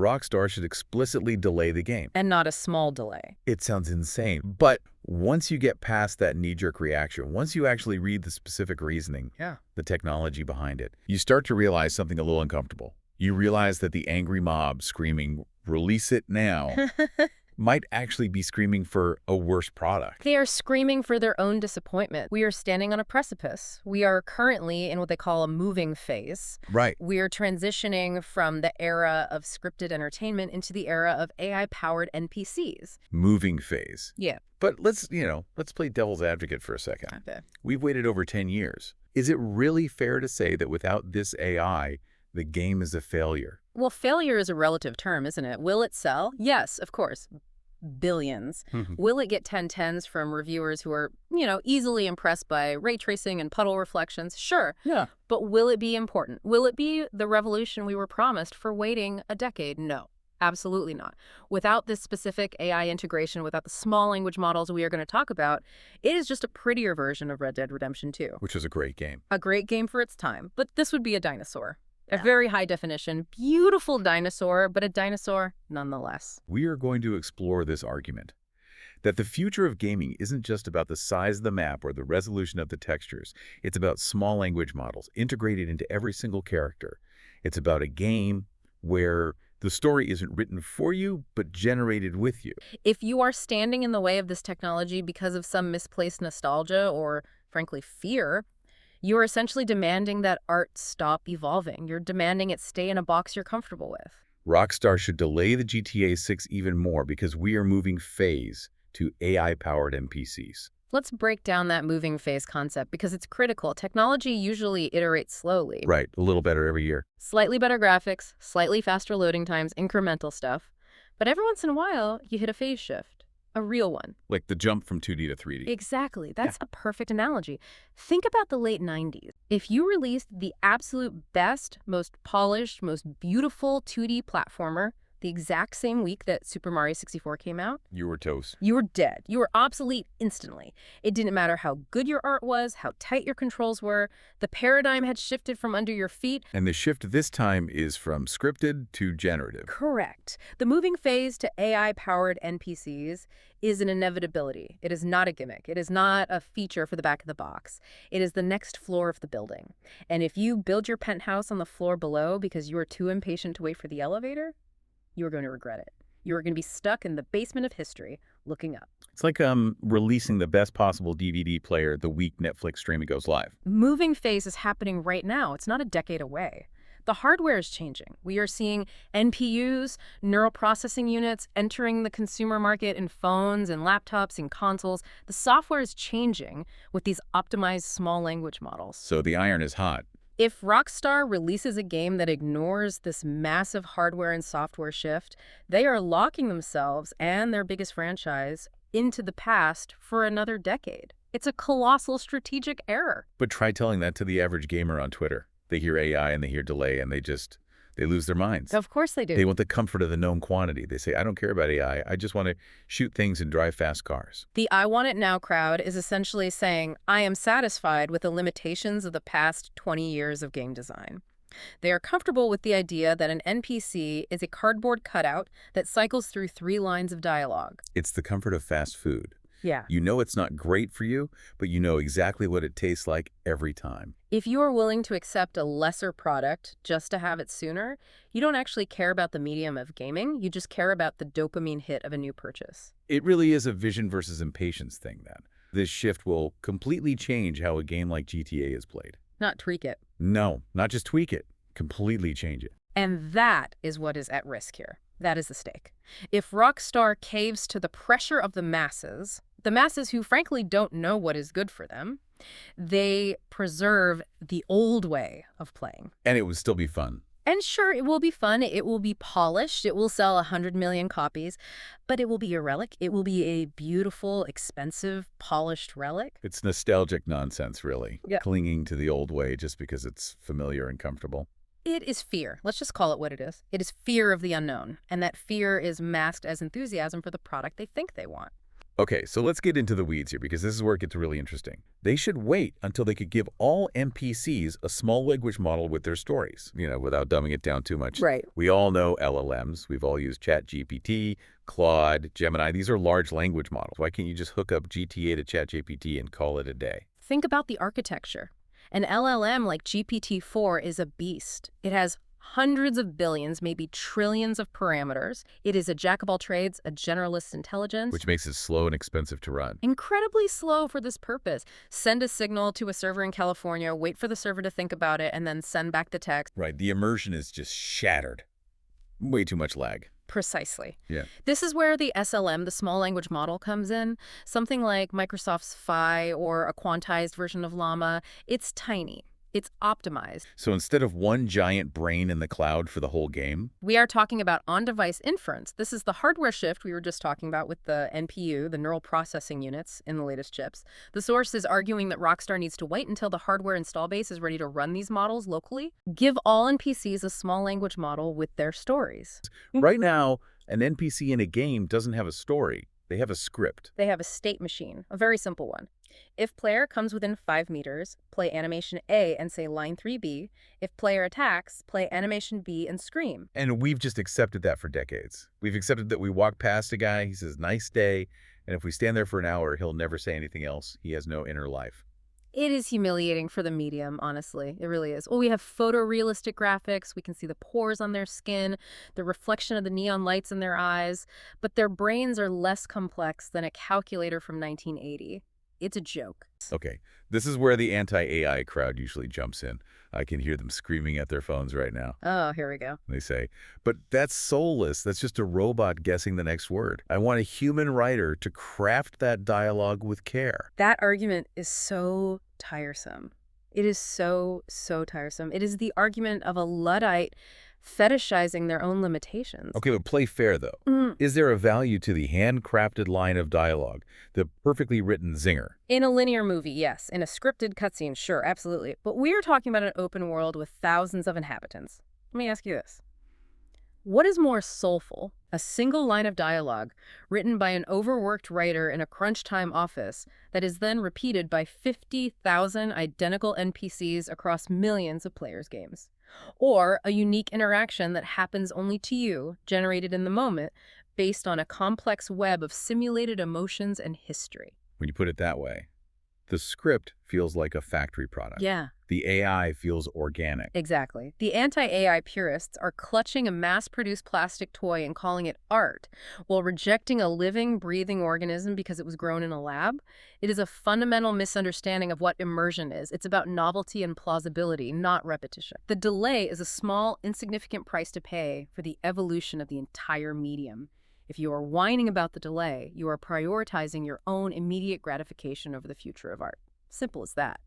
Rockstar should explicitly delay the game. And not a small delay. It sounds insane, but once you get past that knee-jerk reaction, once you actually read the specific reasoning, the technology behind it, you start to realize something a little uncomfortable. You realize that the angry mob screaming, "Release it now," might actually be screaming for a worse product. They are screaming for their own disappointment. We are standing on a precipice. We are currently in what they call a moving phase. Right. We are transitioning from the era of scripted entertainment into the era of AI-powered NPCs. Moving phase. Yeah. But let's play devil's advocate for a second. Okay. We've waited over 10 years. Is it really fair to say that without this AI, the game is a failure? Well, failure is a relative term, isn't it? Will it sell? Yes, of course. Billions. Will it get 10/10s from reviewers who are, easily impressed by ray tracing and puddle reflections? Sure. Yeah. But will it be important? Will it be the revolution we were promised for waiting a decade? No. Absolutely not. Without this specific AI integration, without the small language models we are going to talk about, it is just a prettier version of Red Dead Redemption 2. Which is a great game. A great game for its time. But this would be a dinosaur. A very high definition, beautiful dinosaur, but a dinosaur nonetheless. We are going to explore this argument that the future of gaming isn't just about the size of the map or the resolution of the textures. It's about small language models integrated into every single character. It's about a game where the story isn't written for you, but generated with you. If you are standing in the way of this technology because of some misplaced nostalgia or, frankly, fear, you are essentially demanding that art stop evolving. You're demanding it stay in a box you're comfortable with. Rockstar should delay the GTA 6 even more because we are moving phase to AI-powered NPCs. Let's break down that moving phase concept because it's critical. Technology usually iterates slowly. Right, a little better every year. Slightly better graphics, slightly faster loading times, incremental stuff. But every once in a while, you hit a phase shift. A real one. Like the jump from 2D to 3D. Exactly. That's a perfect analogy. Think about the late 90s. If you released the absolute best, most polished, most beautiful 2D platformer the exact same week that Super Mario 64 came out, you were toast. You were dead. You were obsolete instantly. It didn't matter how good your art was, how tight your controls were. The paradigm had shifted from under your feet. And the shift this time is from scripted to generative. Correct. The moving phase to AI-powered NPCs is an inevitability. It is not a gimmick. It is not a feature for the back of the box. It is the next floor of the building. And if you build your penthouse on the floor below because you are too impatient to wait for the elevator, you are going to regret it. You are going to be stuck in the basement of history looking up. It's like releasing the best possible DVD player the week Netflix streaming goes live. Moving phase is happening right now. It's not a decade away. The hardware is changing. We are seeing NPUs, neural processing units, entering the consumer market in phones and laptops and consoles. The software is changing with these optimized small language models. So the iron is hot. If Rockstar releases a game that ignores this massive hardware and software shift, they are locking themselves and their biggest franchise into the past for another decade. It's a colossal strategic error. But try telling that to the average gamer on Twitter. They hear AI and they hear delay and they lose their minds. Of course they do. They want the comfort of the known quantity. They say, I don't care about AI. I just want to shoot things and drive fast cars. The I want it now crowd is essentially saying, I am satisfied with the limitations of the past 20 years of game design. They are comfortable with the idea that an NPC is a cardboard cutout that cycles through 3 lines of dialogue. It's the comfort of fast food. Yeah. You know it's not great for you, but you know exactly what it tastes like every time. If you are willing to accept a lesser product just to have it sooner, you don't actually care about the medium of gaming. You just care about the dopamine hit of a new purchase. It really is a vision versus impatience thing then. This shift will completely change how a game like GTA is played. Not tweak it. No, not just tweak it. Completely change it. And that is what is at risk here. That is the stake. If Rockstar caves to the pressure of the masses who frankly don't know what is good for them, they preserve the old way of playing. And it would still be fun. And sure, it will be fun. It will be polished. It will sell 100 million copies, but it will be a relic. It will be a beautiful, expensive, polished relic. It's nostalgic nonsense, really. Yeah. Clinging to the old way just because it's familiar and comfortable. It is fear. Let's just call it what it is. It is fear of the unknown, and that fear is masked as enthusiasm for the product they think they want. Okay, so let's get into the weeds here because this is where it gets really interesting. They should wait until they could give all NPCs a small language model with their stories, without dumbing it down too much. Right. We all know LLMs. We've all used ChatGPT, Claude, Gemini. These are large language models. Why can't you just hook up GTA to ChatGPT and call it a day? Think about the architecture. An LLM like GPT-4 is a beast. It has hundreds of billions, maybe trillions of parameters. It is a jack of all trades, a generalist intelligence. Which makes it slow and expensive to run. Incredibly slow for this purpose. Send a signal to a server in California, wait for the server to think about it, and then send back the text. Right, the immersion is just shattered. Way too much lag. Precisely. Yeah. This is where the SLM, the small language model, comes in. Something like Microsoft's Phi or a quantized version of Llama. It's tiny. It's optimized. So instead of one giant brain in the cloud for the whole game? We are talking about on-device inference. This is the hardware shift we were just talking about with the NPU, the neural processing units in the latest chips. The source is arguing that Rockstar needs to wait until the hardware install base is ready to run these models locally. Give all NPCs a small language model with their stories. Right now, an NPC in a game doesn't have a story. They have a script. They have a state machine, a very simple one. If player comes within 5 meters, play animation A and say line 3B. If player attacks, play animation B and scream. And we've just accepted that for decades. We've accepted that we walk past a guy, he says, nice day, and if we stand there for an hour, he'll never say anything else. He has no inner life. It is humiliating for the medium, honestly. It really is. Well, we have photorealistic graphics. We can see the pores on their skin, the reflection of the neon lights in their eyes, but their brains are less complex than a calculator from 1980. It's a joke. Okay, this is where the anti-AI crowd usually jumps in. I can hear them screaming at their phones right now. Oh, here we go. They say, but that's soulless. That's just a robot guessing the next word. I want a human writer to craft that dialogue with care. That argument is so tiresome. It is so tiresome. It is the argument of a Luddite fetishizing their own limitations. Okay, but play fair, though. Is there a value to the handcrafted line of dialogue, the perfectly written zinger? In a linear movie, yes. In a scripted cutscene, sure, absolutely. But we are talking about an open world with thousands of inhabitants. Let me ask you this. What is more soulful? A single line of dialogue written by an overworked writer in a crunch time office that is then repeated by 50,000 identical NPCs across millions of players' games? Or a unique interaction that happens only to you, generated in the moment, based on a complex web of simulated emotions and history? When you put it that way, the script feels like a factory product. Yeah. The AI feels organic. Exactly. The anti-AI purists are clutching a mass-produced plastic toy and calling it art, while rejecting a living, breathing organism because it was grown in a lab. It is a fundamental misunderstanding of what immersion is. It's about novelty and plausibility, not repetition. The delay is a small, insignificant price to pay for the evolution of the entire medium. If you are whining about the delay, you are prioritizing your own immediate gratification over the future of art. Simple as that.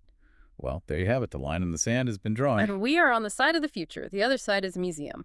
Well, there you have it. The line in the sand has been drawn. And we are on the side of the future. The other side is museum.